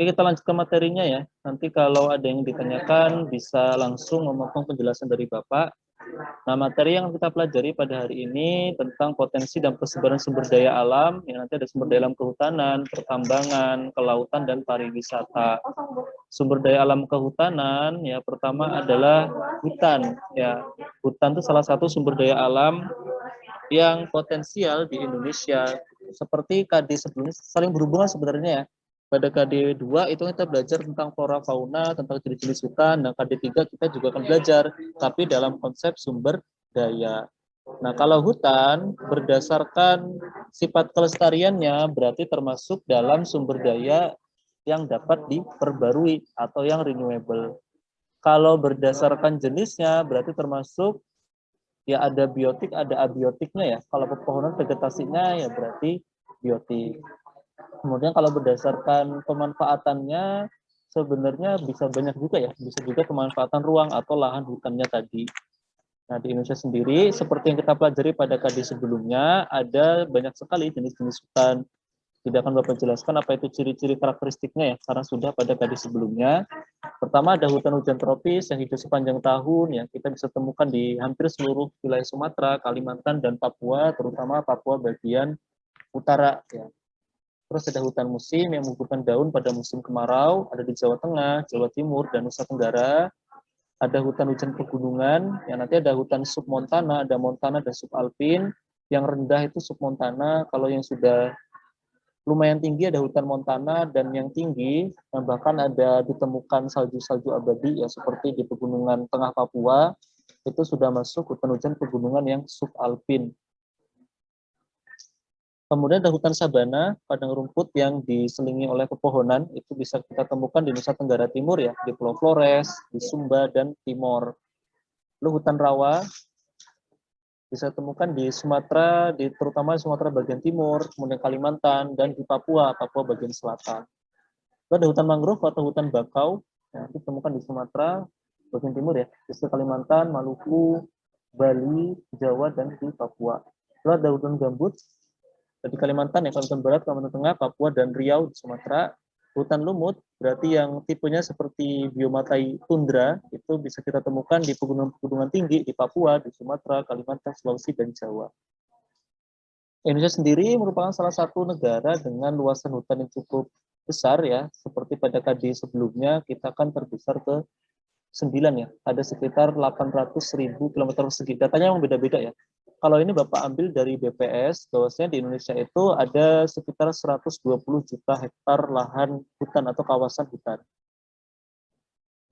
Oke, kita lanjut ke materinya ya. Nanti kalau ada yang ditanyakan bisa langsung memotong penjelasan dari Bapak. Nah, materi yang kita pelajari pada hari ini tentang potensi dan persebaran sumber daya alam, yang nanti ada sumber daya alam kehutanan, pertambangan, kelautan, dan pariwisata. Sumber daya alam kehutanan, ya pertama adalah hutan. Ya, hutan itu salah satu sumber daya alam yang potensial di Indonesia. Seperti KD sebelumnya saling berhubungan sebenarnya ya. Pada KD 2 itu kita belajar tentang flora fauna, tentang jenis-jenis hutan, dan KD 3 kita juga akan belajar, tapi dalam konsep sumber daya. Nah, kalau hutan berdasarkan sifat kelestariannya berarti termasuk dalam sumber daya yang dapat diperbarui atau yang renewable. Kalau berdasarkan jenisnya berarti termasuk ya ada biotik, ada abiotiknya ya. Kalau pepohonan vegetasinya ya berarti biotik. Kemudian kalau berdasarkan pemanfaatannya sebenarnya bisa banyak juga ya, bisa juga pemanfaatan ruang atau lahan hutannya tadi. Nah, di Indonesia sendiri seperti yang kita pelajari pada KD sebelumnya ada banyak sekali jenis-jenis hutan. Tidak akan Bapak jelaskan apa itu ciri-ciri karakteristiknya ya, karena sudah pada KD sebelumnya. Pertama ada hutan hujan tropis yang hidup sepanjang tahun yang kita bisa temukan di hampir seluruh wilayah Sumatera, Kalimantan, dan Papua, terutama Papua bagian utara ya. Terus ada hutan musim yang mengumpulkan daun pada musim kemarau, ada di Jawa Tengah, Jawa Timur, dan Nusa Tenggara. Ada hutan hujan pegunungan, yang nanti ada hutan submontana, ada montana dan subalpin. Yang rendah itu submontana, kalau yang sudah lumayan tinggi ada hutan montana, dan yang tinggi yang bahkan ada ditemukan salju-salju abadi ya seperti di pegunungan tengah Papua, itu sudah masuk hutan hujan pegunungan yang subalpin. Kemudian ada hutan sabana, padang rumput yang diselingi oleh pepohonan, itu bisa kita temukan di Nusa Tenggara Timur ya, di Pulau Flores, di Sumba, dan Timor. Lalu hutan rawa, bisa temukan di Sumatera, terutama di Sumatera bagian timur, kemudian Kalimantan, dan di Papua, Papua bagian selatan. Lalu ada hutan mangrove atau hutan bakau, ya, ditemukan di Sumatera bagian timur ya, di Kalimantan, Maluku, Bali, Jawa, dan di Papua. Lalu ada hutan gambut, di Kalimantan ya, Kalimantan Barat, Kalimantan Tengah, Papua, dan Riau di Sumatera. Hutan lumut berarti yang tipenya seperti biomata tundra itu bisa kita temukan di pegunungan-pegunungan tinggi di Papua, di Sumatera, Kalimantan, Sulawesi, dan Jawa. Indonesia sendiri merupakan salah satu negara dengan luasan hutan yang cukup besar ya, seperti pada KD sebelumnya kita kan terbesar ke 9 ya, ada sekitar 800.000 km persegi. Datanya memang beda-beda ya. Kalau ini Bapak ambil dari BPS, bahwasanya di Indonesia itu ada sekitar 120 juta hektar lahan hutan atau kawasan hutan.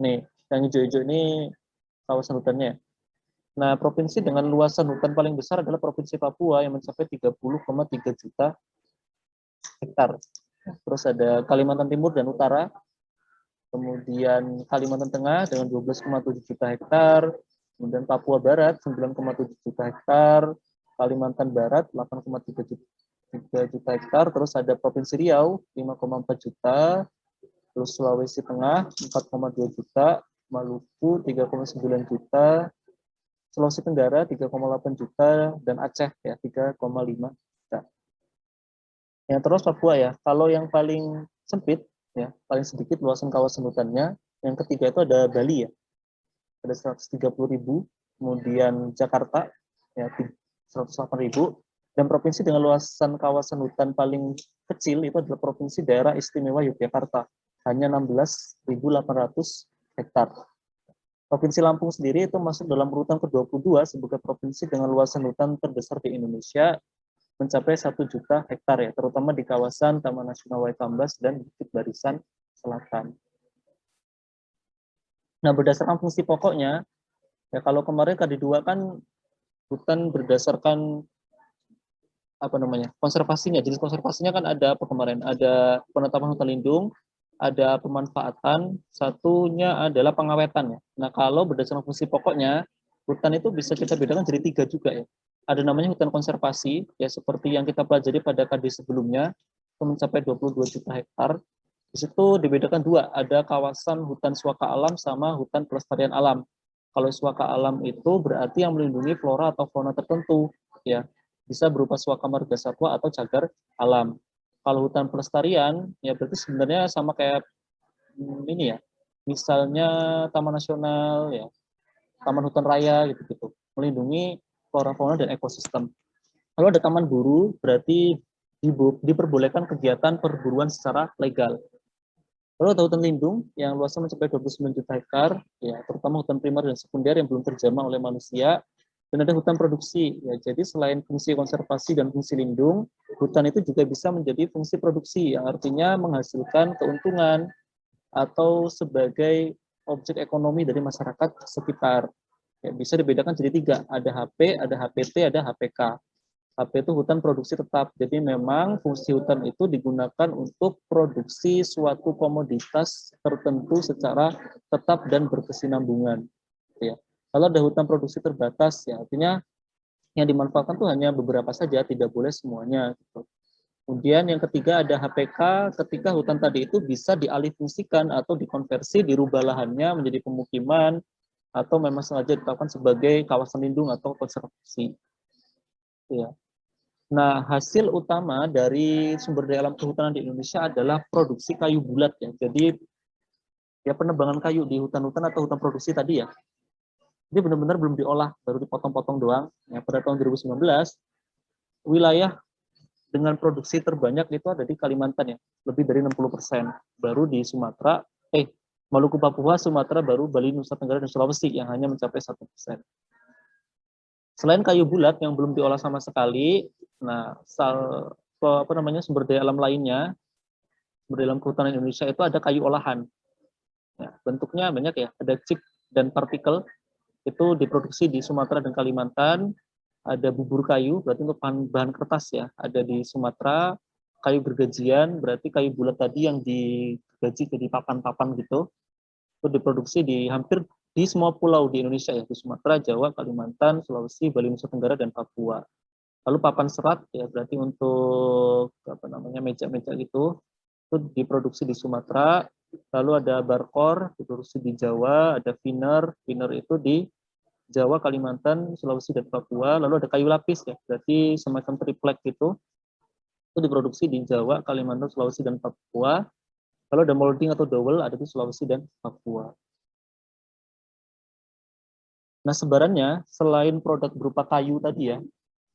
Nih, yang hijau-hijau ini kawasan hutannya. Nah, provinsi dengan luasan hutan paling besar adalah Provinsi Papua yang mencapai 30,3 juta hektar. Terus ada Kalimantan Timur dan Utara, kemudian Kalimantan Tengah dengan 12,7 juta hektar, kemudian Papua Barat 9,7 juta hektar, Kalimantan Barat 8,3 juta hektar, terus ada Provinsi Riau 5,4 juta, terus Sulawesi Tengah 4,2 juta, Maluku 3,9 juta, Sulawesi Tenggara 3,8 juta, dan Aceh ya 3,5 juta. Yang terus Papua ya, kalau yang paling sempit ya, paling sedikit luasan kawasan hutannya, yang ketiga itu ada Bali ya, ada 130.000, kemudian Jakarta ya 108.000, dan provinsi dengan luasan kawasan hutan paling kecil itu adalah Provinsi Daerah Istimewa Yogyakarta, hanya 16.800 hektar. Provinsi Lampung sendiri itu masuk dalam urutan ke-22 sebagai provinsi dengan luasan hutan terbesar di Indonesia, mencapai 1 juta hektar ya, terutama di kawasan Taman Nasional Waikambas dan Bukit Barisan Selatan. Nah, berdasarkan fungsi pokoknya, ya kalau kemarin KD2 kan hutan berdasarkan apa namanya konservasinya, jenis konservasinya kan ada apa kemarin, ada penetapan hutan lindung, ada pemanfaatan, satunya adalah pengawetan ya. Nah, kalau berdasarkan fungsi pokoknya, hutan itu bisa kita bedakan jadi 3 juga ya. Ada namanya hutan konservasi, ya seperti yang kita pelajari pada KD sebelumnya, itu mencapai 22 juta hektar. Di situ dibedakan dua, ada kawasan hutan suaka alam sama hutan pelestarian alam. Kalau suaka alam itu berarti yang melindungi flora atau fauna tertentu, ya bisa berupa suaka marga satwa atau cagar alam. Kalau hutan pelestarian, ya berarti sebenarnya sama kayak ini ya, misalnya taman nasional ya, taman hutan raya gitu-gitu, melindungi flora fauna dan ekosistem. Kalau ada taman buru, berarti diperbolehkan kegiatan perburuan secara legal. Lalu ada hutan lindung yang luasnya mencapai 29 juta hektar, ya, terutama hutan primer dan sekunder yang belum terjamah oleh manusia. Dan ada hutan produksi, ya, jadi selain fungsi konservasi dan fungsi lindung, hutan itu juga bisa menjadi fungsi produksi, yang artinya menghasilkan keuntungan atau sebagai objek ekonomi dari masyarakat sekitar. Ya, bisa dibedakan jadi tiga, ada HP, ada HPT, ada HPK. HP itu hutan produksi tetap, jadi memang fungsi hutan itu digunakan untuk produksi suatu komoditas tertentu secara tetap dan berkesinambungan. Ya. Kalau ada hutan produksi terbatas, ya artinya yang dimanfaatkan itu hanya beberapa saja, tidak boleh semuanya. Gitu. Kemudian yang ketiga ada HPK, ketika hutan tadi itu bisa dialihfungsikan atau dikonversi, dirubah lahannya menjadi pemukiman, atau memang sengaja ditetapkan sebagai kawasan lindung atau konservasi. Ya. Nah, hasil utama dari sumber daya alam kehutanan di Indonesia adalah produksi kayu bulat ya. Jadi ya penebangan kayu di hutan-hutan atau hutan produksi tadi ya. Ini benar-benar belum diolah, baru dipotong-potong doang. Ya, pada tahun 2019 wilayah dengan produksi terbanyak itu ada di Kalimantan ya, lebih dari 60%. Baru di Sumatera, Maluku Papua, Sumatera, baru Bali, Nusa Tenggara dan Sulawesi yang hanya mencapai 1%. Selain kayu bulat yang belum diolah sama sekali, nah sumber daya alam lainnya, sumber daya alam kehutanan Indonesia itu ada kayu olahan. Ya, bentuknya banyak ya, ada chip dan partikel itu diproduksi di Sumatera dan Kalimantan. Ada bubur kayu, berarti untuk bahan kertas ya, ada di Sumatera. Kayu gergajian, berarti kayu bulat tadi yang digaji jadi papan-papan gitu, itu diproduksi di hampir di semua pulau di Indonesia ya, di Sumatera, Jawa, Kalimantan, Sulawesi, Bali, Nusa Tenggara, dan Papua. Lalu papan serat ya berarti untuk meja-meja gitu itu diproduksi di Sumatera. Lalu ada barkor diproduksi di Jawa, ada finner itu di Jawa, Kalimantan, Sulawesi, dan Papua. Lalu ada kayu lapis ya, berarti semacam triplek gitu, itu diproduksi di Jawa, Kalimantan, Sulawesi, dan Papua. Lalu ada molding atau dowel ada di Sulawesi dan Papua. Nah, sebarannya selain produk berupa kayu tadi ya,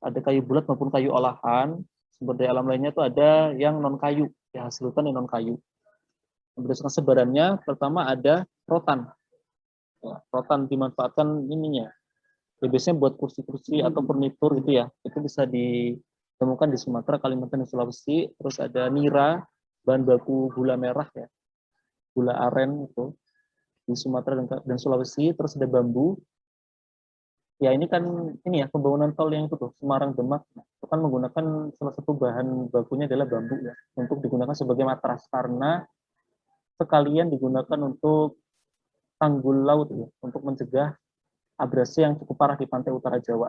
ada kayu bulat maupun kayu olahan, sumber daya alam lainnya itu ada yang non kayu, ya hasil hutan yang non kayu. Berdasarkan sebarannya, pertama ada rotan. Ya, rotan dimanfaatkan ininya. Ya, biasanya buat kursi-kursi atau furnitur gitu ya, itu bisa ditemukan di Sumatera, Kalimantan, dan Sulawesi. Terus ada nira, bahan baku gula merah ya, gula aren itu di Sumatera dan Sulawesi. Terus ada bambu. Ya ini kan ini ya pembangunan tol yang itu tuh Semarang Demak itu kan menggunakan salah satu bahan bakunya adalah bambu ya untuk digunakan sebagai matras karena sekalian digunakan untuk tanggul laut ya untuk mencegah abrasi yang cukup parah di pantai utara Jawa.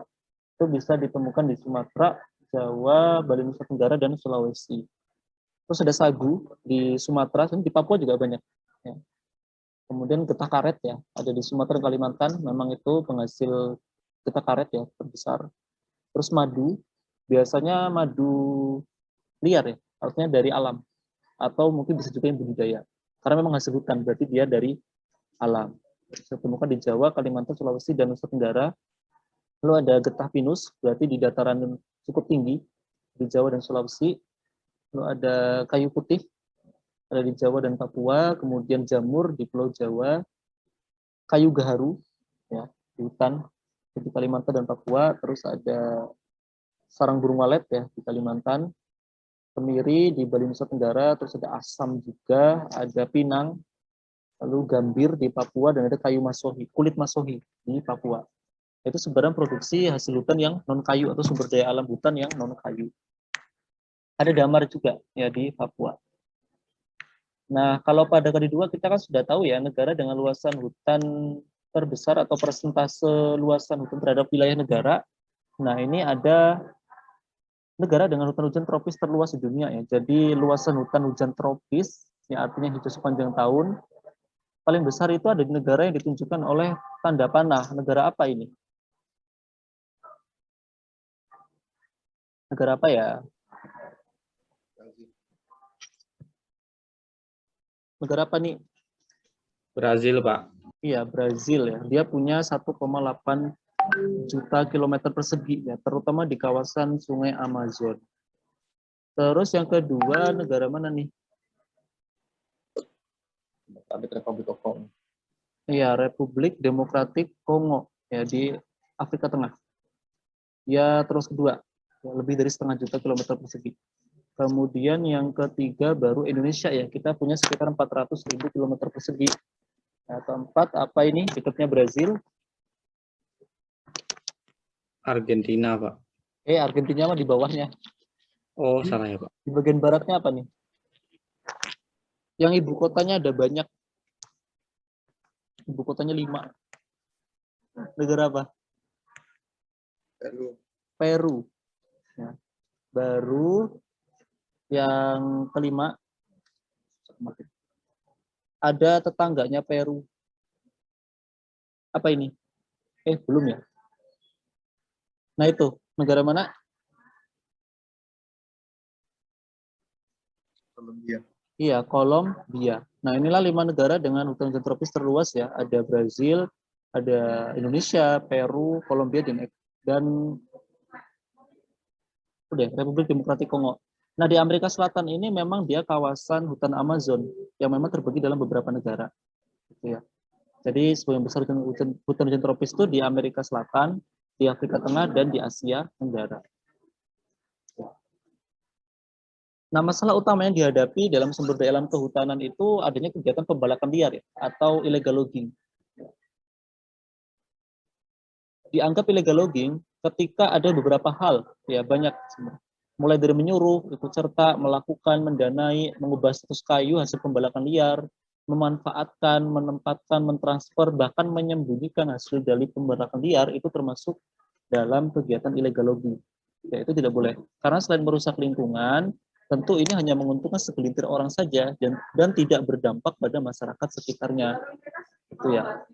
Itu bisa ditemukan di Sumatera, Jawa, Bali, Nusa Tenggara, dan Sulawesi. Terus ada sagu di Sumatera, di Papua juga banyak. Ya. Kemudian getah karet ya, ada di Sumatera, Kalimantan, memang itu penghasil getah karet ya terbesar. Terus madu, biasanya madu liar ya, artinya dari alam. Atau mungkin bisa juga yang budidaya. Karena memang hasil hutan, berarti dia dari alam. Bisa temukan di Jawa, Kalimantan, Sulawesi, dan Nusa Tenggara. Lalu ada getah pinus, berarti di dataran cukup tinggi, di Jawa dan Sulawesi. Lalu ada kayu putih, ada di Jawa dan Papua. Kemudian jamur di Pulau Jawa. Kayu gaharu, ya, di hutan, di Kalimantan dan Papua. Terus ada sarang burung walet ya di Kalimantan, kemiri di Bali Nusa Tenggara, terus ada asam juga, ada pinang, lalu gambir di Papua, dan ada kayu masohi, kulit masohi di Papua. Itu sebenarnya produksi hasil hutan yang non kayu atau sumber daya alam hutan yang non kayu. Ada damar juga ya di Papua. Nah, kalau pada kali dua kita kan sudah tahu ya negara dengan luasan hutan terbesar atau persentase luasan hutan terhadap wilayah negara. Nah, ini ada negara dengan hutan hujan tropis terluas di dunia ya. Jadi luasan hutan hujan tropis, yang artinya hijau sepanjang tahun, paling besar itu ada di negara yang ditunjukkan oleh tanda panah. Negara apa ini? Negara apa ya? Negara apa nih? Brazil, Pak. Iya, Brazil ya. Dia punya 1,8 juta kilometer persegi ya, terutama di kawasan Sungai Amazon. Terus yang kedua negara mana nih? Republik of Congo. Iya, Republik Demokratik Kongo ya di Afrika Tengah. Ya, terus kedua, ya, lebih dari 0,5 juta kilometer persegi. Kemudian yang ketiga baru Indonesia ya, kita punya sekitar 400.000 kilometer persegi. Nah, keempat apa ini? Berikutnya Brazil. Argentina, Pak. Argentina mah di bawahnya. Oh, salah ya, Pak. Di bagian baratnya apa nih? Yang ibu kotanya ada banyak. Ibu kotanya 5. Negara apa? Peru. Ya. Baru yang kelima, ada tetangganya Peru. Apa ini? Belum ya? Nah itu, negara mana? Kolombia. Iya, Kolombia. Nah inilah 5 negara dengan hutan tropis terluas ya. Ada Brazil, ada Indonesia, Peru, Kolombia, dan udah Republik Demokratik Kongo. Nah di Amerika Selatan ini memang dia kawasan hutan Amazon yang memang terbagi dalam beberapa negara. Gitu ya. Jadi sebagian besar hutan tropis itu di Amerika Selatan, di Afrika Tengah, dan di Asia Tenggara. Nah, masalah utama yang dihadapi dalam sumber daya alam kehutanan itu adanya kegiatan pembalakan liar ya, atau illegal logging. Dianggap illegal logging ketika ada beberapa hal, ya banyak, mulai dari menyuruh, ikut serta, melakukan, mendanai, mengubah status kayu hasil pembalakan liar, memanfaatkan, menempatkan, mentransfer, bahkan menyembunyikan hasil dari pembalakan liar itu termasuk dalam kegiatan illegal logging. Ya, itu tidak boleh. Karena selain merusak lingkungan, tentu ini hanya menguntungkan segelintir orang saja dan tidak berdampak pada masyarakat sekitarnya. Itu ya.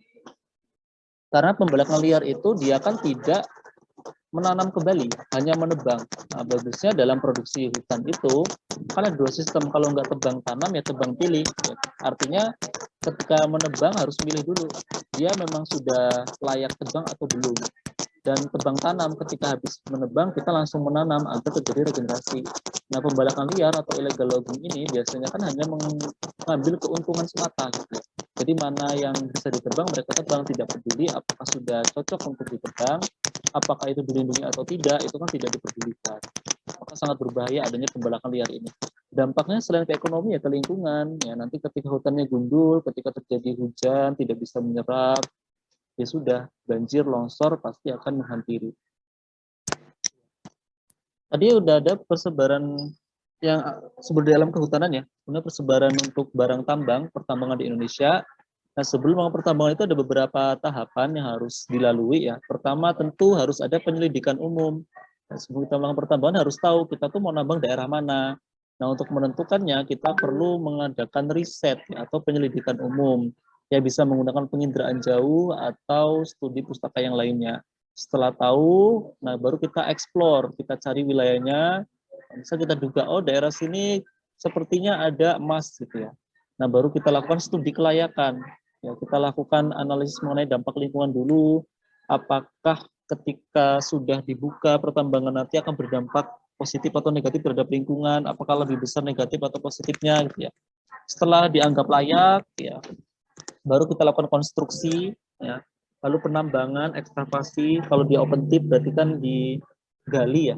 Karena pembalakan liar itu dia kan tidak menanam kembali, hanya menebang. Nah, bagusnya dalam produksi hutan itu kan ada 2 sistem, kalau nggak tebang tanam ya tebang pilih. Artinya ketika menebang harus milih dulu, dia memang sudah layak tebang atau belum. Dan tebang tanam ketika habis menebang kita langsung menanam agar terjadi regenerasi. Nah pembalakan liar atau illegal logging ini biasanya kan hanya mengambil keuntungan semata gitu. Jadi mana yang bisa ditebang mereka tebang, tidak peduli apakah sudah cocok untuk ditebang, apakah itu dilindungi atau tidak, itu kan tidak diperdulikan. Maka sangat berbahaya adanya pembalakan liar ini. Dampaknya selain ke ekonomi ya ke lingkungan, ya nanti ketika hutannya gundul, ketika terjadi hujan tidak bisa menyerap, ya sudah, banjir, longsor pasti akan menghampiri. Tadi udah ada persebaran yang sumber daya alam kehutanan ya, kemudian persebaran untuk barang tambang, pertambangan di Indonesia. Nah sebelum pertambangan itu ada beberapa tahapan yang harus dilalui ya. Pertama tentu harus ada penyelidikan umum. Nah, sebelum kita melakukan pertambangan harus tahu kita tuh mau nambang daerah mana. Nah untuk menentukannya kita perlu mengadakan riset ya, atau penyelidikan umum. Ya bisa menggunakan penginderaan jauh atau studi pustaka yang lainnya. Setelah tahu, nah baru kita explore, kita cari wilayahnya. Bisa kita duga, oh daerah sini sepertinya ada emas gitu ya. Nah baru kita lakukan studi kelayakan. Ya, kita lakukan analisis mengenai dampak lingkungan dulu. Apakah ketika sudah dibuka pertambangan nanti akan berdampak positif atau negatif terhadap lingkungan? Apakah lebih besar negatif atau positifnya gitu ya. Setelah dianggap layak, ya baru kita lakukan konstruksi, ya. Lalu penambangan, ekskavasi, kalau dia open pit berarti kan digali ya.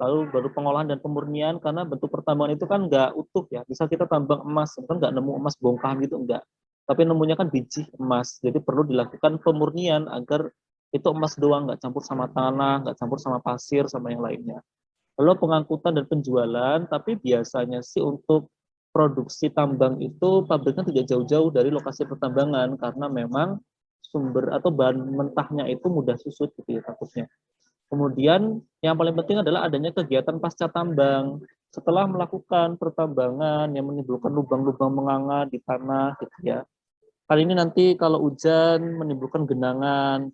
Lalu baru pengolahan dan pemurnian, karena bentuk pertambangan itu kan nggak utuh ya. Bisa kita tambang emas, kan nggak nemu emas bongkahan gitu, enggak. Tapi nemunya kan biji emas, jadi perlu dilakukan pemurnian agar itu emas doang, nggak campur sama tanah, nggak campur sama pasir, sama yang lainnya. Lalu pengangkutan dan penjualan, tapi biasanya sih untuk produksi tambang itu pabriknya tidak jauh-jauh dari lokasi pertambangan karena memang sumber atau bahan mentahnya itu mudah susut gitu ya takutnya. Kemudian yang paling penting adalah adanya kegiatan pasca tambang. Setelah melakukan pertambangan yang menimbulkan lubang-lubang menganga di tanah gitu ya. Kali ini nanti kalau hujan menimbulkan genangan,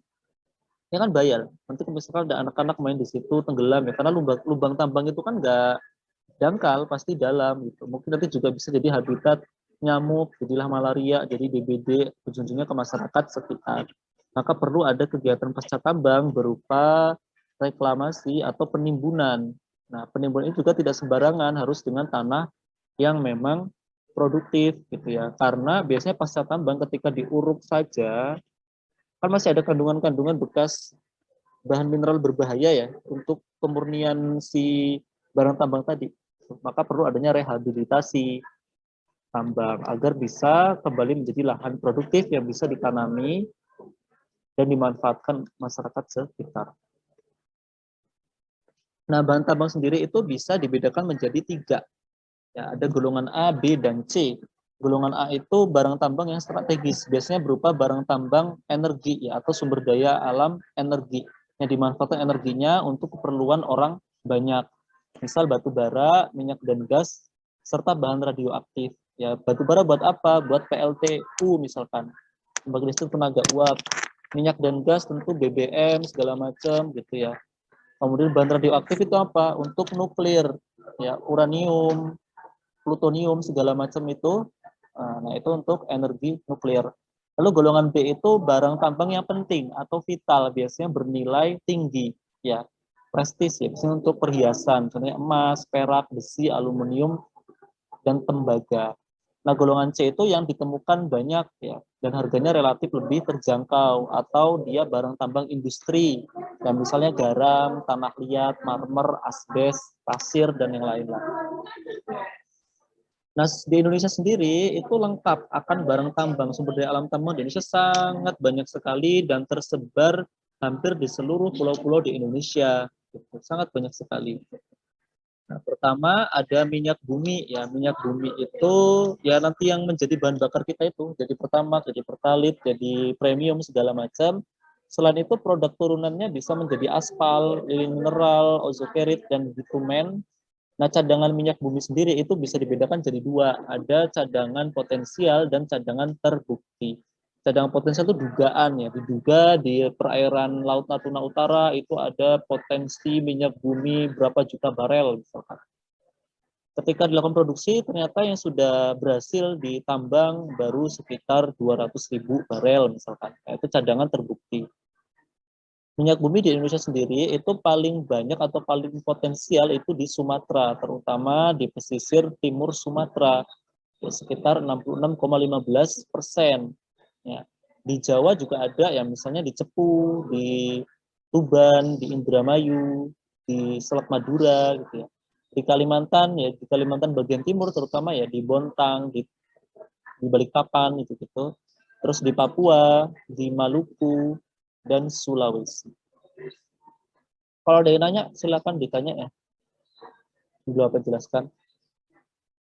ya kan bayar. Nanti misalkan ada anak-anak main di situ tenggelam ya, karena lubang tambang itu kan nggak dangkal, pasti dalam gitu. Mungkin nanti juga bisa jadi habitat nyamuk, jadilah malaria, jadi DBD, ujung-ujungnya ke masyarakat sekitar. Maka perlu ada kegiatan pasca tambang berupa reklamasi atau penimbunan. Nah, penimbunan itu juga tidak sembarangan, harus dengan tanah yang memang produktif gitu ya. Karena biasanya pasca tambang ketika diuruk saja kan masih ada kandungan-kandungan bekas bahan mineral berbahaya ya untuk pemurnian si barang tambang tadi. Maka perlu adanya rehabilitasi tambang agar bisa kembali menjadi lahan produktif yang bisa ditanami dan dimanfaatkan masyarakat sekitar. Nah, bahan tambang sendiri itu bisa dibedakan menjadi 3. Ya, ada golongan A, B, dan C. Golongan A itu barang tambang yang strategis, biasanya berupa barang tambang energi ya, atau sumber daya alam energi yang dimanfaatkan energinya untuk keperluan orang banyak. Misal batu bara, minyak dan gas, serta bahan radioaktif. Ya, batu bara buat apa? Buat PLTU misalkan, pembangkit listrik tenaga uap. Minyak dan gas tentu BBM segala macam gitu ya. Kemudian bahan radioaktif itu apa? Untuk nuklir, ya uranium, plutonium segala macam itu. Nah, itu untuk energi nuklir. Lalu golongan B itu barang tambang yang penting atau vital, biasanya bernilai tinggi, ya prestis ya, biasanya untuk perhiasan, contohnya emas, perak, besi, aluminium, dan tembaga. Nah, golongan C itu yang ditemukan banyak ya, dan harganya relatif lebih terjangkau, atau dia barang tambang industri, ya misalnya garam, tanah liat, marmer, asbes, pasir, dan yang lain-lain. Nah, di Indonesia sendiri itu lengkap akan barang tambang, sumber daya alam tambang di Indonesia sangat banyak sekali dan tersebar hampir di seluruh pulau-pulau di Indonesia. Sangat banyak sekali. Nah, pertama ada minyak bumi ya. Minyak bumi itu ya nanti yang menjadi bahan bakar kita itu, jadi pertama, jadi pertalit, jadi premium segala macam. Selain itu produk turunannya bisa menjadi aspal, lilin mineral, ozokerit, dan bitumen. Nah, cadangan minyak bumi sendiri itu bisa dibedakan jadi 2. Ada cadangan potensial dan cadangan terbukti. Cadangan potensial itu dugaan ya, diduga di perairan Laut Natuna Utara itu ada potensi minyak bumi berapa juta barel misalkan. Ketika dilakukan produksi, ternyata yang sudah berhasil ditambang baru sekitar 200.000 barel misalkan. Nah, itu cadangan terbukti. Minyak bumi di Indonesia sendiri itu paling banyak atau paling potensial itu di Sumatera, terutama di pesisir timur Sumatera, ya, sekitar 66,15%. Ya. Di Jawa juga ada ya, misalnya di Cepu, di Tuban, di Indramayu, di Selat Madura, gitu ya. Di Kalimantan ya, di Kalimantan bagian timur terutama ya di Bontang, di Balikpapan gitu. Terus di Papua, di Maluku, dan Sulawesi. Kalau ada yang nanya, silakan ditanya ya. Dulu apa jelaskan.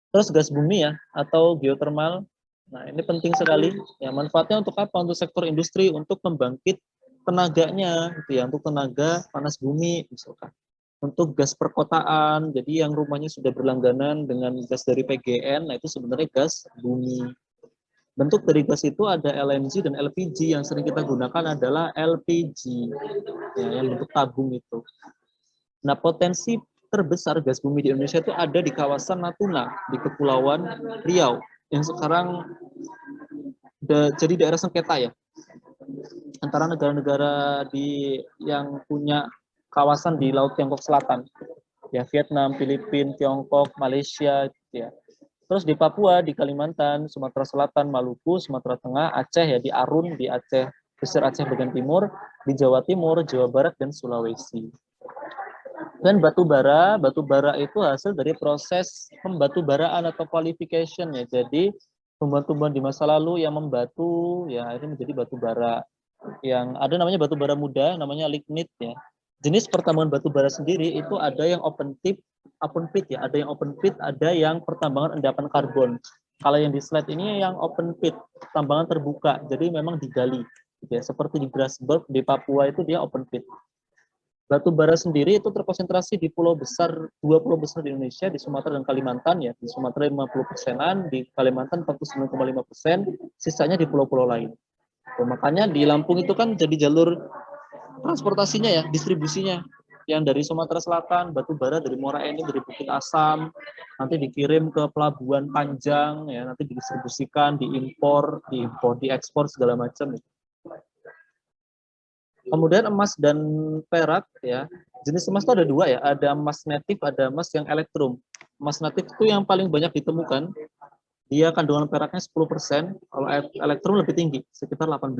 Terus gas bumi ya, atau geothermal. Nah, ini penting sekali. Ya, manfaatnya untuk apa? Untuk sektor industri, untuk membangkit tenaganya, gitu ya, untuk tenaga panas bumi, misalkan. Untuk gas perkotaan, jadi yang rumahnya sudah berlangganan dengan gas dari PGN, nah itu sebenarnya gas bumi. Bentuk dari gas itu ada LNG dan LPG. Yang sering kita gunakan adalah LPG, ya, yang bentuk tabung itu. Nah, potensi terbesar gas bumi di Indonesia itu ada di kawasan Natuna, di Kepulauan Riau, yang sekarang jadi daerah sengketa ya, antara negara-negara yang punya kawasan di Laut Tiongkok Selatan, ya Vietnam, Filipina, Tiongkok, Malaysia, gitu ya. Terus di Papua, di Kalimantan, Sumatera Selatan, Maluku, Sumatera Tengah, Aceh ya, di Arun, di Aceh, pesisir Aceh bagian timur, di Jawa Timur, Jawa Barat, dan Sulawesi. Dan batu bara itu hasil dari proses pembatubaraan atau qualification ya. Jadi tumbuhan-tumbuhan di masa lalu yang membatu ya akhirnya menjadi batu bara. Yang ada namanya batu bara muda, namanya lignit ya. Jenis pertambangan batu bara sendiri itu ada yang open pit ya, ada yang open pit, ada yang pertambangan endapan karbon. Kalau yang di slide ini yang open pit, tambangan terbuka, jadi memang digali. Gitu ya. Seperti di Grasberg di Papua itu dia open pit. Batu bara sendiri itu terkonsentrasi di dua pulau besar di Indonesia, di Sumatera dan Kalimantan ya. Di Sumatera 50%-an, di Kalimantan 49,5%, sisanya di pulau-pulau lain. Makanya di Lampung itu kan jadi jalur transportasinya ya, distribusinya. yang dari Sumatera Selatan, batu bara dari Muara Enim, dari Bukit Asam, nanti dikirim ke Pelabuhan Panjang, ya, nanti didistribusikan, diimpor, diekspor segala macam. Kemudian emas dan perak, ya, jenis emas itu ada dua ya, ada emas natif, ada emas yang elektrum. Emas natif itu yang paling banyak ditemukan, dia kandungan peraknya 10%, kalau elektrum lebih tinggi, sekitar 18%.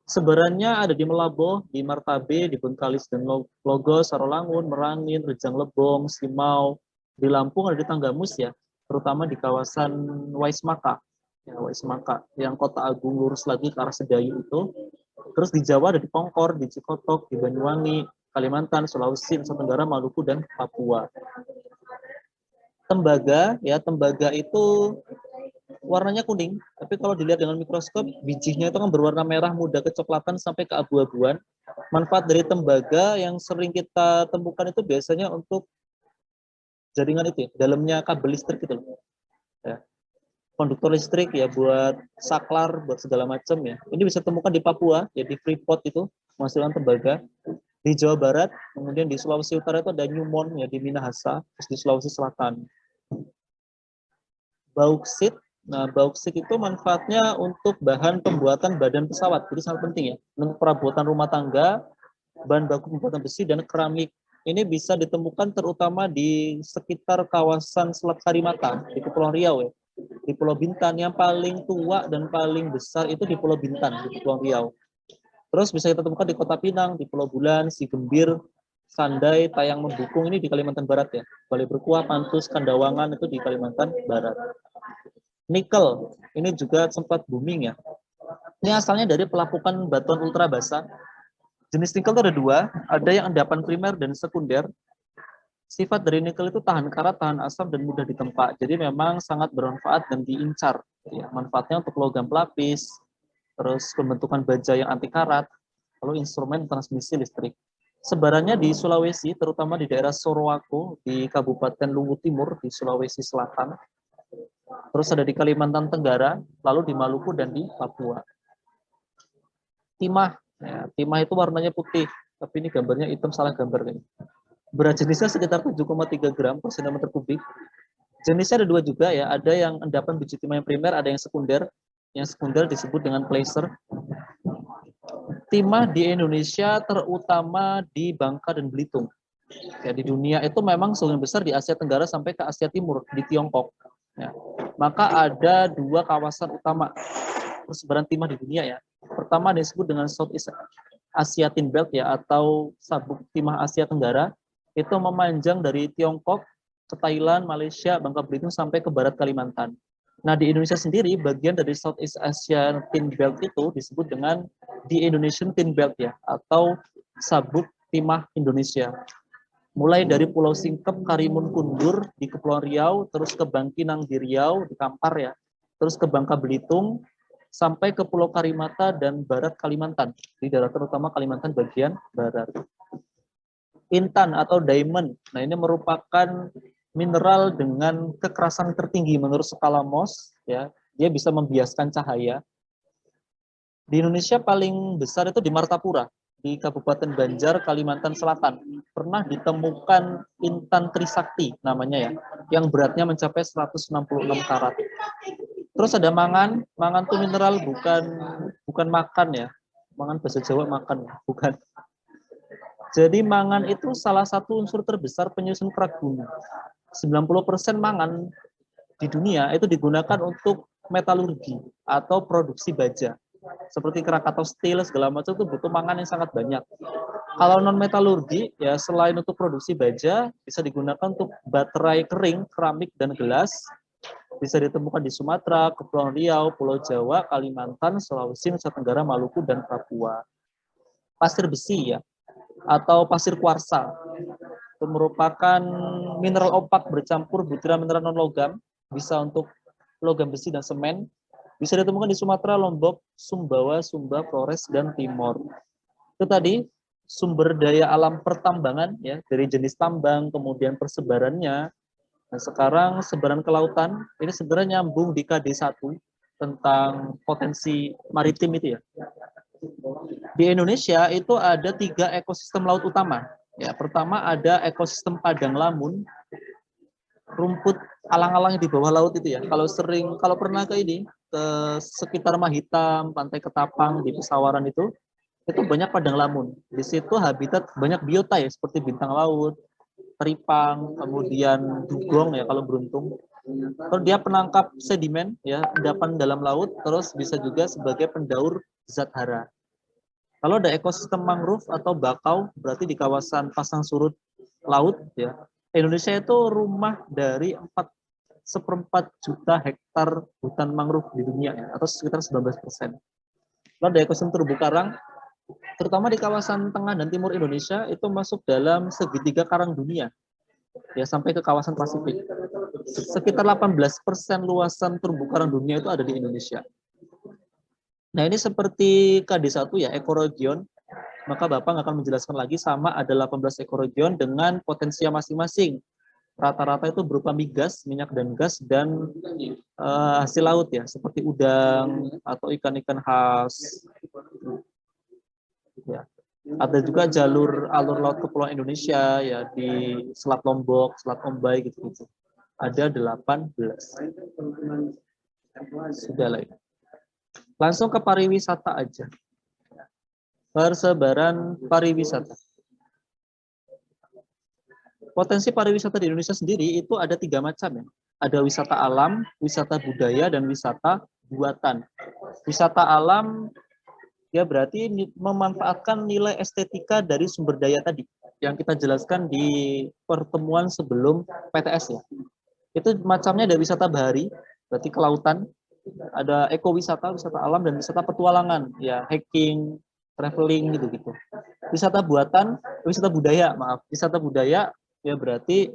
Sebarannya ada di Melaboh, di Martabe, di Bengkalis dan Logos, Sarolangun, Merangin, Rejang Lebong, Simau, di Lampung ada di Tanggamus ya, terutama di kawasan Waismaka, ya, Waismaka, yang Kota Agung lurus lagi ke arah Sedayu itu. Terus di Jawa ada di Pongkor, di Cikotok, di Banyuwangi, Kalimantan, Sulawesi, Nusa Tenggara, Maluku, dan Papua. Tembaga, ya, tembaga itu warnanya kuning, tapi kalau dilihat dengan mikroskop, bijinya itu kan berwarna merah muda kecoklatan sampai ke abu-abuan. Manfaat dari tembaga yang sering kita temukan itu biasanya untuk jaringan itu ya, dalamnya kabel listrik gitu. Ya. Konduktor listrik ya, buat saklar, buat segala macam ya. Ini bisa temukan di Papua, ya, di Freeport itu menghasilkan tembaga. Di Jawa Barat, kemudian di Sulawesi Utara itu ada Newmont ya, di Minahasa, terus di Sulawesi Selatan. Bauksit, nah bauksit itu manfaatnya untuk bahan pembuatan badan pesawat, jadi sangat penting ya, untuk perabotan rumah tangga, bahan baku pembuatan besi dan keramik. Ini bisa ditemukan terutama di sekitar kawasan Selat Karimata di Kepulauan Riau ya. Di Pulau Bintan yang paling tua dan paling besar itu di Pulau Bintan di Kepulauan Riau. Terus bisa kita temukan di Kota Pinang, di Pulau Bulan, Sigembir, Sandai, Tayang Membukung, ini di Kalimantan Barat ya. Bali Berkuah, Pantus, Kandawangan itu di Kalimantan Barat. Nikel, ini juga sempat booming ya. Ini asalnya dari pelapukan batuan ultra basa. Jenis nikel itu ada dua, ada yang endapan primer dan sekunder. Sifat dari nikel itu tahan karat, tahan asam, dan mudah ditempa. Jadi memang sangat bermanfaat dan diincar. Ya, manfaatnya untuk logam pelapis, terus pembentukan baja yang anti karat, lalu instrumen transmisi listrik. Sebarannya di Sulawesi, terutama di daerah Sorowako, di Kabupaten Luwu Timur, di Sulawesi Selatan. Terus ada di Kalimantan Tenggara, lalu di Maluku dan di Papua. Timah, ya, timah itu warnanya putih, tapi ini gambarnya hitam, salah gambar kayaknya. Berat jenisnya sekitar 7,3 gram per cm kubik. Jenisnya ada dua juga ya, ada yang endapan biji timah yang primer, ada yang sekunder. Yang sekunder disebut dengan placer. Timah di Indonesia terutama di Bangka dan Belitung. Ya, di dunia itu memang sebagian besar di Asia Tenggara sampai ke Asia Timur, di Tiongkok. Ya. Maka ada dua kawasan utama persebaran timah di dunia ya. Pertama disebut dengan Southeast Asia Tin Belt ya, atau sabuk timah Asia Tenggara. Itu memanjang dari Tiongkok ke Thailand, Malaysia, Bangka Belitung sampai ke barat Kalimantan. Nah, di Indonesia sendiri, bagian dari Southeast Asian Tin Belt itu disebut dengan The Indonesian Tin Belt ya, atau sabuk timah Indonesia. Mulai dari Pulau Singkep, Karimun, Kundur di Kepulauan Riau, terus ke Bangkinang di Riau, di Kampar ya, terus ke Bangka Belitung, sampai ke Pulau Karimata dan Barat Kalimantan, di daerah terutama Kalimantan bagian barat. Intan atau diamond, nah ini merupakan mineral dengan kekerasan tertinggi menurut skala Mohs, ya, dia bisa membiaskan cahaya. Di Indonesia paling besar itu di Martapura, di Kabupaten Banjar, Kalimantan Selatan. Pernah ditemukan intan trisakti namanya ya, yang beratnya mencapai 166 karat. Terus ada mangan, mangan itu mineral bukan makan ya, mangan bahasa Jawa makan, bukan. Jadi mangan itu salah satu unsur terbesar penyusun kerak bumi. 90% mangan di dunia itu digunakan untuk metalurgi atau produksi baja. Seperti Krakatau Steel segala macam itu butuh mangan yang sangat banyak. Kalau non metalurgi ya, selain untuk produksi baja, bisa digunakan untuk baterai kering, keramik dan gelas. Bisa ditemukan di Sumatera, Kepulauan Riau, Pulau Jawa, Kalimantan, Sulawesi, Nusa Tenggara, Maluku dan Papua. Pasir besi ya, atau pasir kuarsa. Itu merupakan mineral opak bercampur butiran mineral non logam, bisa untuk logam besi dan semen. Bisa ditemukan di Sumatera, Lombok, Sumbawa, Sumba, Flores, dan Timor. Itu tadi sumber daya alam pertambangan ya, dari jenis tambang, kemudian persebarannya. Nah, sekarang sebaran ke lautan, ini sebenarnya nyambung di KD1 tentang potensi maritim itu ya. Di Indonesia itu ada 3 ekosistem laut utama. Ya, pertama ada ekosistem padang lamun, rumput alang-alang di bawah laut itu ya. Kalau pernah ke ini, ke sekitar Mahitam, Pantai Ketapang, di Pesawaran itu banyak padang lamun. Di situ habitat banyak biota ya, seperti bintang laut, teripang, kemudian dugong ya kalau beruntung. Terus dia penangkap sedimen ya, endapan dalam laut, terus bisa juga sebagai pendaur zat hara. Kalau ada ekosistem mangrove atau bakau, berarti di kawasan pasang surut laut ya. Indonesia itu rumah dari 4,4 juta hektar hutan mangrove di dunia ya, atau sekitar 19%. Lalu ada ekosistem terumbu karang, terutama di kawasan tengah dan timur Indonesia itu masuk dalam segitiga karang dunia ya, sampai ke kawasan Pasifik. Sekitar 18% luasan terumbu karang dunia itu ada di Indonesia. Nah, ini seperti KD1 ya, ekoregion. Maka Bapak akan menjelaskan lagi, sama ada 18 ekoregion dengan potensinya masing-masing. Rata-rata itu berupa migas, minyak dan gas, dan hasil laut ya, seperti udang atau ikan-ikan khas. Ya. Ada juga alur laut kepulauan Indonesia ya, di Selat Lombok, Selat Ombai gitu-gitu. Ada 18. Sudah lah ya. Langsung ke pariwisata aja. Persebaran pariwisata. Potensi pariwisata di Indonesia sendiri itu ada 3 macam ya. Ada wisata alam, wisata budaya, dan wisata buatan. Wisata alam ya berarti memanfaatkan nilai estetika dari sumber daya tadi yang kita jelaskan di pertemuan sebelum PTS ya. Itu macamnya ada wisata bahari, berarti kelautan, ada ekowisata, wisata alam, dan wisata petualangan, ya hiking, traveling gitu-gitu. Wisata budaya, wisata budaya ya berarti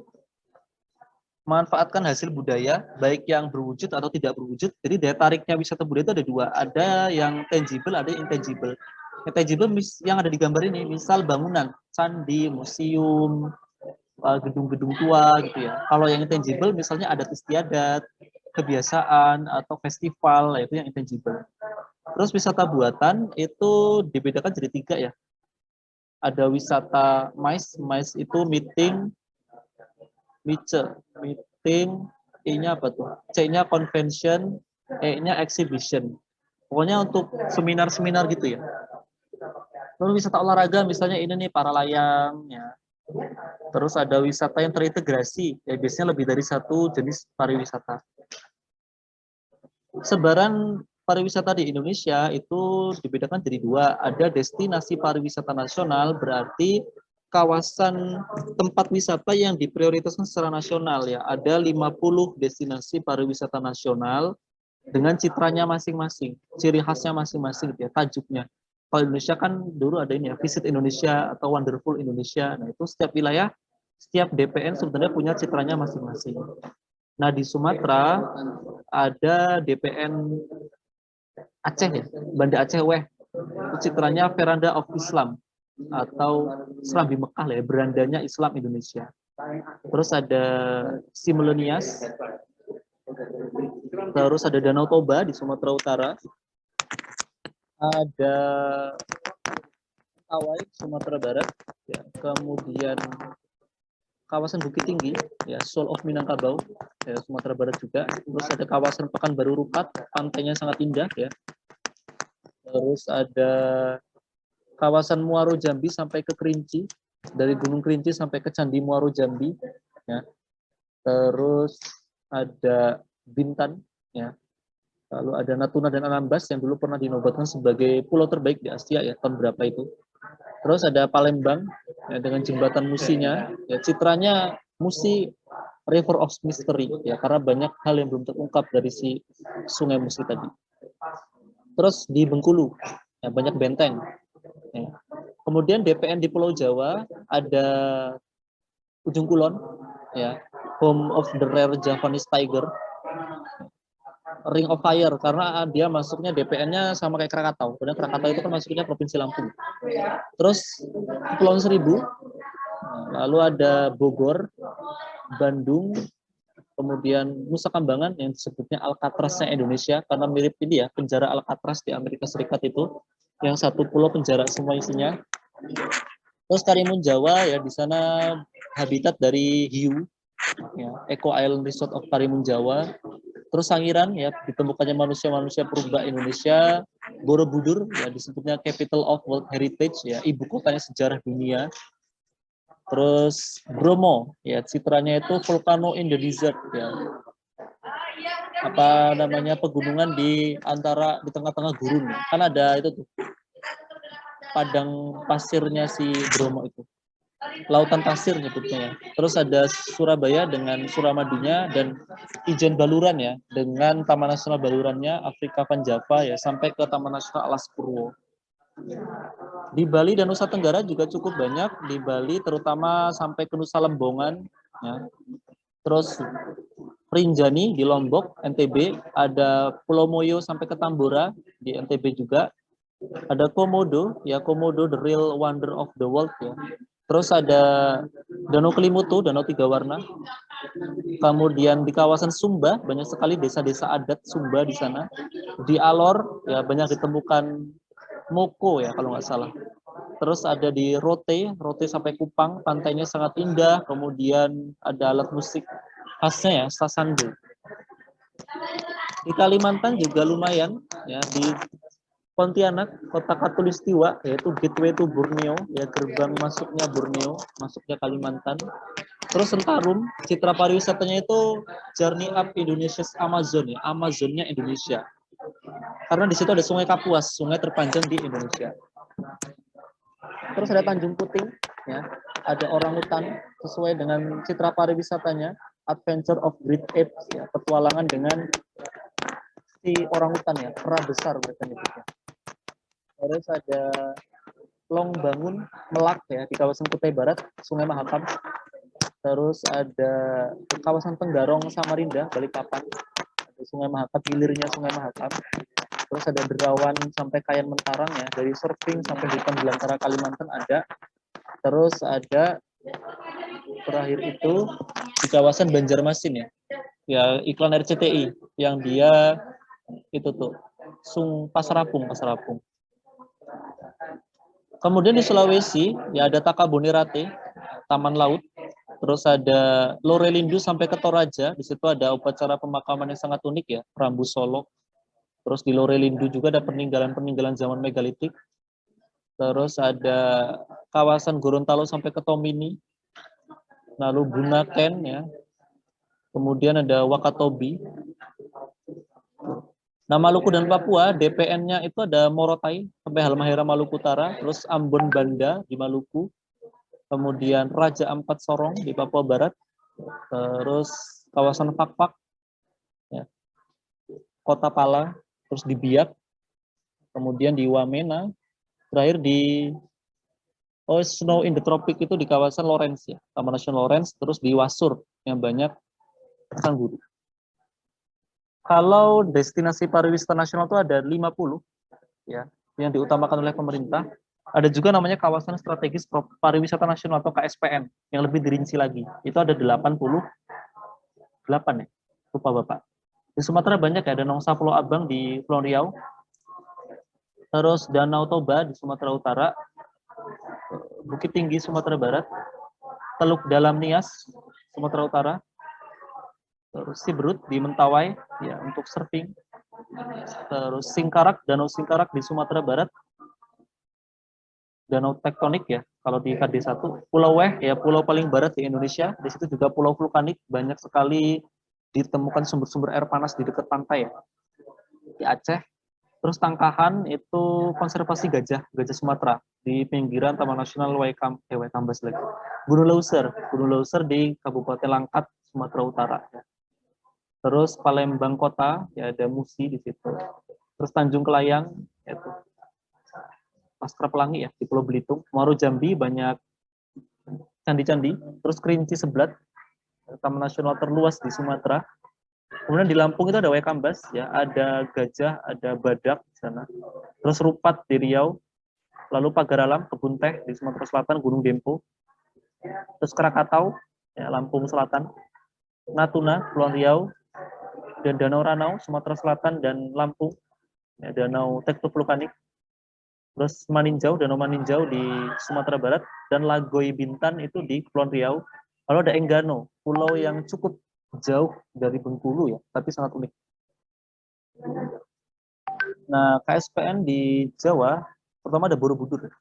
manfaatkan hasil budaya, baik yang berwujud atau tidak berwujud. Jadi daya tariknya wisata budaya itu ada 2, ada yang tangible, ada yang intangible. Yang tangible yang ada di gambar ini, misal bangunan, candi, museum, gedung-gedung tua gitu ya. Kalau yang intangible misalnya adat istiadat, kebiasaan atau festival, itu yang intangible. Terus wisata buatan itu dibedakan jadi 3 ya. Ada wisata MICE itu meeting, I-nya apa tuh? C-nya convention, E-nya exhibition. Pokoknya untuk seminar-seminar gitu ya. Lalu wisata olahraga misalnya ini nih para layang ya. Terus ada wisata yang terintegrasi, ya biasanya lebih dari 1 jenis pariwisata. Sebaran pariwisata di Indonesia itu dibedakan jadi 2. Ada destinasi pariwisata nasional, berarti kawasan tempat wisata yang diprioritaskan secara nasional ya. Ada 50 destinasi pariwisata nasional dengan citranya masing-masing, ciri khasnya masing-masing ya, tajuknya. Kalau Indonesia kan dulu ada ini ya, Visit Indonesia atau Wonderful Indonesia. Nah, itu setiap wilayah, setiap DPN sebenarnya punya citranya masing-masing. Nah, di Sumatera ada DPN Aceh ya, Banda Aceh Weh. Itu citranya Veranda of Islam atau Serambi Mekah lah ya, berandanya Islam Indonesia. Terus ada Simulonias, terus ada Danau Toba di Sumatera Utara, ada Awai Sumatera Barat, ya. Kemudian kawasan Bukit Tinggi, ya, Shoal of Minangkabau, ya, Sumatera Barat juga. Terus ada kawasan Pekanbaru Rupat, pantainya sangat indah ya. Terus ada kawasan Muaro Jambi sampai ke Kerinci, dari Gunung Kerinci sampai ke Candi Muaro Jambi, ya. Terus ada Bintan, ya. Lalu ada Natuna dan Anambas yang dulu pernah dinobatkan sebagai pulau terbaik di Asia ya, tahun berapa itu. Terus ada Palembang ya, dengan jembatan Musinya, ya, citranya Musi River of Mystery ya, karena banyak hal yang belum terungkap dari si Sungai Musi tadi. Terus di Bengkulu ya, banyak benteng. Ya. Kemudian DPN di Pulau Jawa ada Ujung Kulon ya, home of the rare Javanese tiger. Ring of Fire karena dia masuknya DPN-nya sama kayak Krakatau. Padahal Krakatau itu kan masuknya Provinsi Lampung. Terus Kepulauan Seribu, lalu ada Bogor, Bandung, kemudian Nusa Kambangan yang disebutnya Alcatraz-nya Indonesia karena mirip ini ya, penjara Alcatraz di Amerika Serikat itu, yang satu pulau penjara semua isinya. Terus Karimun Jawa ya, di sana habitat dari hiu, ya, Eco Island Resort of Karimun Jawa. Terus Sangiran ya, ditemukannya manusia-manusia purba Indonesia. Borobudur ya, disebutnya Capital of World Heritage ya, ibu kotanya sejarah dunia. Terus Bromo ya, citranya itu volcano in the desert ya, apa namanya, pegunungan di tengah-tengah gurun, kan ada itu tuh padang pasirnya si Bromo itu, lautan pasir nyebutnya ya. Terus ada Surabaya dengan Suramadunya, dan Ijen Baluran ya, dengan Taman Nasional Balurannya, Afrika Panjava ya, sampai ke Taman Nasional Alas Purwo. Di Bali dan Nusa Tenggara juga cukup banyak. Di Bali terutama sampai ke Nusa Lembongan ya. Terus Rinjani di Lombok, NTB, ada Pulau Moyo sampai ke Tambora di NTB juga. Ada Komodo, ya Komodo the real wonder of the world ya. Terus ada Danau Kelimutu, Danau Tiga Warna. Kemudian di kawasan Sumba banyak sekali desa-desa adat Sumba di sana. Di Alor ya banyak ditemukan moko ya kalau nggak salah. Terus ada di Rote sampai Kupang, pantainya sangat indah. Kemudian ada alat musik khasnya ya, sasandu. Di Kalimantan juga lumayan ya, di Pontianak, kota Katulistiwa, yaitu gateway to Borneo, ya gerbang masuknya Borneo, masuknya Kalimantan. Terus Sentarum, citra pariwisatanya itu Journey Up Indonesia's Amazon, ya, Amazonnya Indonesia. Karena di situ ada Sungai Kapuas, sungai terpanjang di Indonesia. Terus ada Tanjung Puting, ya, ada orangutan sesuai dengan citra pariwisatanya, Adventure of Great Apes, ya, petualangan dengan si orangutan ya, kera besar mereka nyebutnya. Terus ada Longbangun Melak ya, di kawasan Kutai Barat, Sungai Mahakam. Terus ada kawasan Tenggarong Samarinda, Balikpapan, ada Sungai Mahakam, hilirnya Sungai Mahakam. Terus ada Derawan sampai Kayan Mentarang ya, dari surfing sampai hutan belantara Kalimantan ada. Terus ada terakhir itu di kawasan Banjarmasin ya, ya iklan RCTI yang dia itu tuh Pasarapung. Kemudian di Sulawesi ya ada Takabonerate, Taman Laut. Terus ada Lorelindu sampai ke Toraja. Di situ ada upacara pemakaman yang sangat unik ya, Rambu Solo. Terus di Lorelindu juga ada peninggalan-peninggalan zaman megalitik. Terus ada kawasan Gorontalo sampai ke Tomini. Lalu Bunaken ya. Kemudian ada Wakatobi. Nah, Maluku dan Papua, DPN-nya itu ada Morotai sampai Halmahera Maluku Utara, terus Ambon Banda di Maluku, kemudian Raja Ampat Sorong di Papua Barat, terus kawasan Fakfak, ya, Kota Pala, terus di Biak, kemudian di Wamena, terakhir di Snow in the Tropic itu di kawasan Lawrence ya, Taman Nasional Lawrence, terus di Wasur yang banyak kanguru. Kalau destinasi pariwisata nasional itu ada 50 ya, yang diutamakan oleh pemerintah. Ada juga namanya kawasan strategis pariwisata nasional atau KSPN yang lebih dirinci lagi. Itu ada 88 ya. Lupa Bapak. Di Sumatera banyak ya, ada Nongsa Pulau Abang di Pulau Riau. Terus Danau Toba di Sumatera Utara. Bukit Tinggi Sumatera Barat. Teluk Dalam Nias Sumatera Utara. Terus Siberut di Mentawai ya untuk surfing. Terus Singkarak, Danau Singkarak di Sumatera Barat. Danau tektonik ya kalau di KD1. Pulau Weh ya, pulau paling barat di Indonesia. Di situ juga pulau vulkanik, banyak sekali ditemukan sumber-sumber air panas di dekat pantai ya. Di Aceh. Terus Tangkahan itu konservasi gajah Sumatera di pinggiran Taman Nasional Waikambas lagi. Gunung Leuser di Kabupaten Langkat, Sumatera Utara ya. Terus Palembang Kota, ya ada Musi di situ. Terus Tanjung Kelayang, yaitu Pastra Pelangi ya di Pulau Belitung. Muaro Jambi banyak candi-candi. Terus Kerinci Seblat, Taman Nasional terluas di Sumatera. Kemudian di Lampung itu ada Waikambas, ya ada gajah, ada badak di sana. Terus Rupat di Riau. Lalu Pagar Alam, Kebun Teh di Sumatera Selatan, Gunung Dempo. Terus Krakatau, ya Lampung Selatan. Natuna, Pulau Riau. Dan Danau Ranau, Sumatera Selatan dan Lampung, ya, danau tektovulkanik. Terus Maninjau, Danau Maninjau di Sumatera Barat, dan Lagoy Bintan itu di Kepulauan Riau. Lalu ada Enggano, pulau yang cukup jauh dari Bengkulu ya, tapi sangat unik. Nah, KSPN di Jawa, pertama ada Borobudur,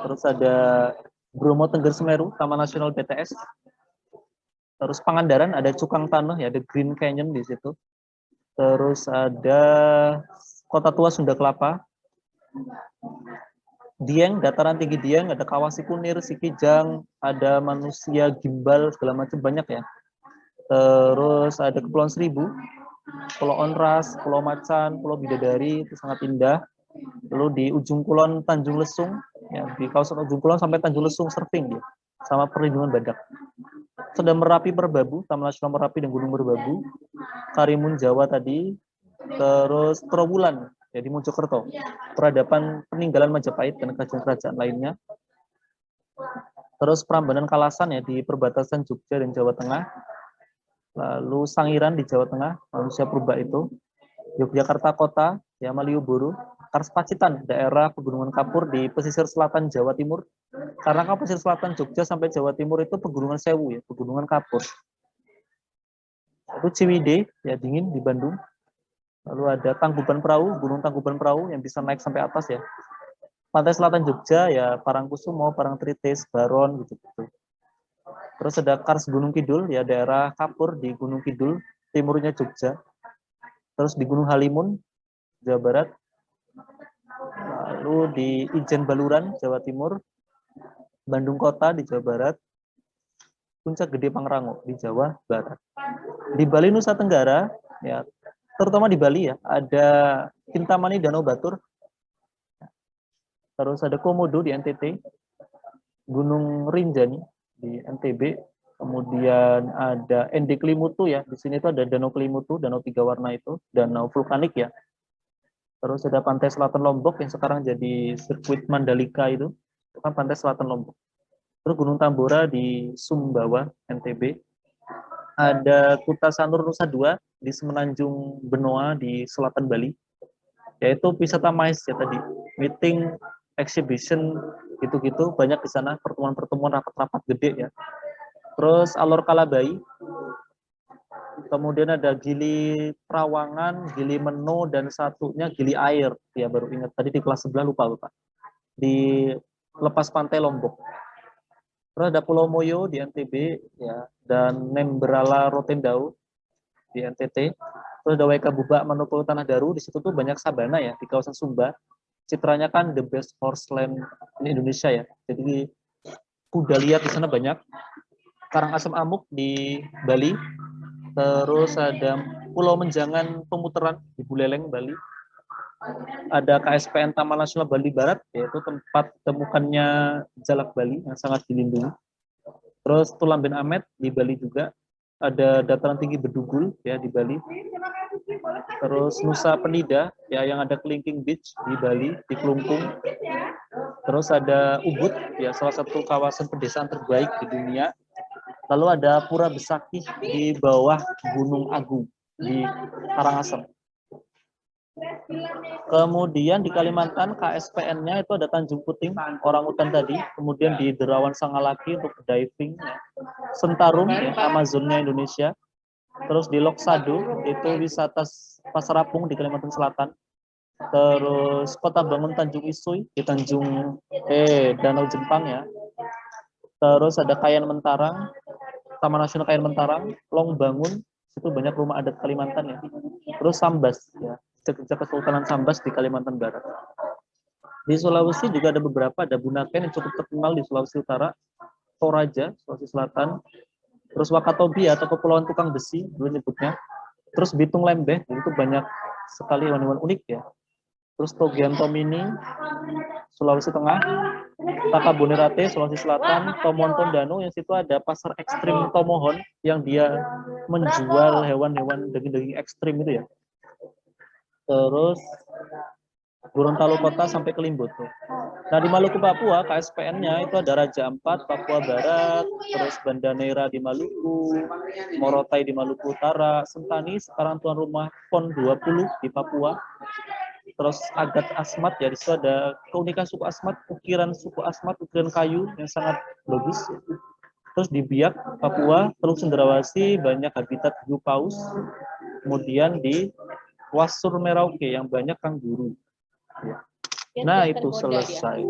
terus ada Bromo Tengger Semeru, Taman Nasional BTS, terus Pangandaran ada Cukang Taneuh ya, ada Green Canyon di situ, terus ada Kota Tua Sunda Kelapa, Dieng, dataran tinggi Dieng, ada Kawah Sikunir, Sikijang, ada manusia gimbal, segala macam banyak ya. Terus ada Kepulauan Seribu, Pulau Onras, Pulau Macan, Pulau Bidadari, itu sangat indah. Lalu di ujung kulon Tanjung Lesung, ya, di kawasan ujung kulon sampai Tanjung Lesung surfing dia, sama perlindungan badak. Sudah Merapi Merbabu, Taman Nasional Merapi dan Gunung Merbabu, Karimun Jawa tadi, terus Trowulan ya di Mojokerto, peradaban peninggalan Majapahit dan kerajaan-kerajaan lainnya. Terus Prambanan Kalasan ya di perbatasan Jogja dan Jawa Tengah. Lalu Sangiran di Jawa Tengah, manusia purba itu. Yogyakarta Kota, ya Malioboro. Kars Pacitan, daerah Pegunungan Kapur di pesisir selatan Jawa Timur. Karena kan pesisir selatan Jogja sampai Jawa Timur itu Pegunungan Sewu ya, Pegunungan Kapur. Itu Ciwidey, ya dingin di Bandung. Lalu ada Tangkuban Perahu, Gunung Tangkuban Perahu yang bisa naik sampai atas ya. Pantai selatan Jogja ya Parangkusumo, Parangtritis, Baron gitu-gitu. Terus ada Kars Gunung Kidul ya daerah Kapur di Gunung Kidul, timurnya Jogja. Terus di Gunung Halimun, Jawa Barat. Lalu di Ijen Baluran, Jawa Timur. Bandung Kota di Jawa Barat. Puncak Gede Pangrango di Jawa Barat. Di Bali Nusa Tenggara ya terutama di Bali ya, ada Kintamani Danau Batur, terus ada Komodo di NTT, Gunung Rinjani di NTB, kemudian ada Ende Kelimutu ya, di sini itu ada Danau Kelimutu, danau 3 warna itu, danau vulkanik ya. Terus ada Pantai Selatan Lombok yang sekarang jadi sirkuit Mandalika itu kan Pantai Selatan Lombok. Terus Gunung Tambora di Sumbawa, NTB. Ada Kuta Sanur Nusa Dua di Semenanjung Benoa di selatan Bali, yaitu wisata MICE ya tadi, meeting, exhibition, gitu-gitu banyak di sana, pertemuan-pertemuan rapat-rapat gede ya. Terus Alor Kalabai, kemudian ada Gili Trawangan, Gili Meno, dan satunya Gili Air, ya baru ingat tadi di kelas 11 lupa di lepas pantai Lombok. Terus ada Pulau Moyo di NTB ya, dan Nembrala Rotendau di NTT. Terus ada Waika Bubak Manopolo Tanah Daru, di situ tuh banyak sabana ya di kawasan Sumba. Citranya kan the best horseland in Indonesia ya. Jadi kuda liar di sana banyak. Karangasem Amuk di Bali. Terus ada Pulau Menjangan Pemuteran di Buleleng, Bali. Ada KSPN Taman Nasional Bali Barat, yaitu tempat temukannya jalak Bali yang sangat dilindungi. Terus Tulamben Amet di Bali juga. Ada dataran tinggi Bedugul ya di Bali. Terus Nusa Penida ya yang ada Kelingking Beach di Bali, di Kelungkung. Terus ada Ubud ya salah satu kawasan pedesaan terbaik di dunia. Lalu ada Pura Besakih di bawah Gunung Agung di Karangasem. Kemudian di Kalimantan KSPN-nya itu ada Tanjung Puting, orangutan tadi, kemudian di Derawan Sangalaki untuk diving, ya. Sentarum ya, Amazonnya Indonesia. Terus di Loksado itu wisata Pasar Apung di Kalimantan Selatan. Terus Kota Bangun Tanjung Isui di Danau Jempang ya. Terus ada Kayan Mentarang, Taman Nasional Kayan Mentarang, Long Bangun, itu banyak rumah adat Kalimantan ya. Terus Sambas ya, Jejak Kesultanan Sambas di Kalimantan Barat. Di Sulawesi juga ada beberapa, ada Bunaken yang cukup terkenal di Sulawesi Utara, Toraja, Sulawesi Selatan, terus Wakatobi atau Kepulauan Tukang Besi dulu nyebutnya, terus Bitung Lembeh, itu banyak sekali hewan-hewan unik ya. Terus Togian Tomini, Sulawesi Tengah, Takabonerate, Sulawesi Selatan, Tomon Tondano, yang situ ada pasar ekstrim Tomohon yang dia menjual hewan-hewan daging-daging ekstrim itu ya. Terus Gorontalo Kota sampai ke Limboto. Nah di Maluku Papua KSPN-nya itu ada Raja Ampat, Papua Barat, terus Banda Neira di Maluku, Morotai di Maluku Utara, Sentani sekarang tuan rumah PON 20 di Papua. Terus Agat Asmat, ya di situ ada keunikan suku Asmat, ukiran suku Asmat, ukiran kayu yang sangat bagus. Terus di Biak, Papua, Teluk Cendrawasih banyak habitat hiu paus. Kemudian di Wasur Merauke yang banyak kanguru. Nah, itu selesai.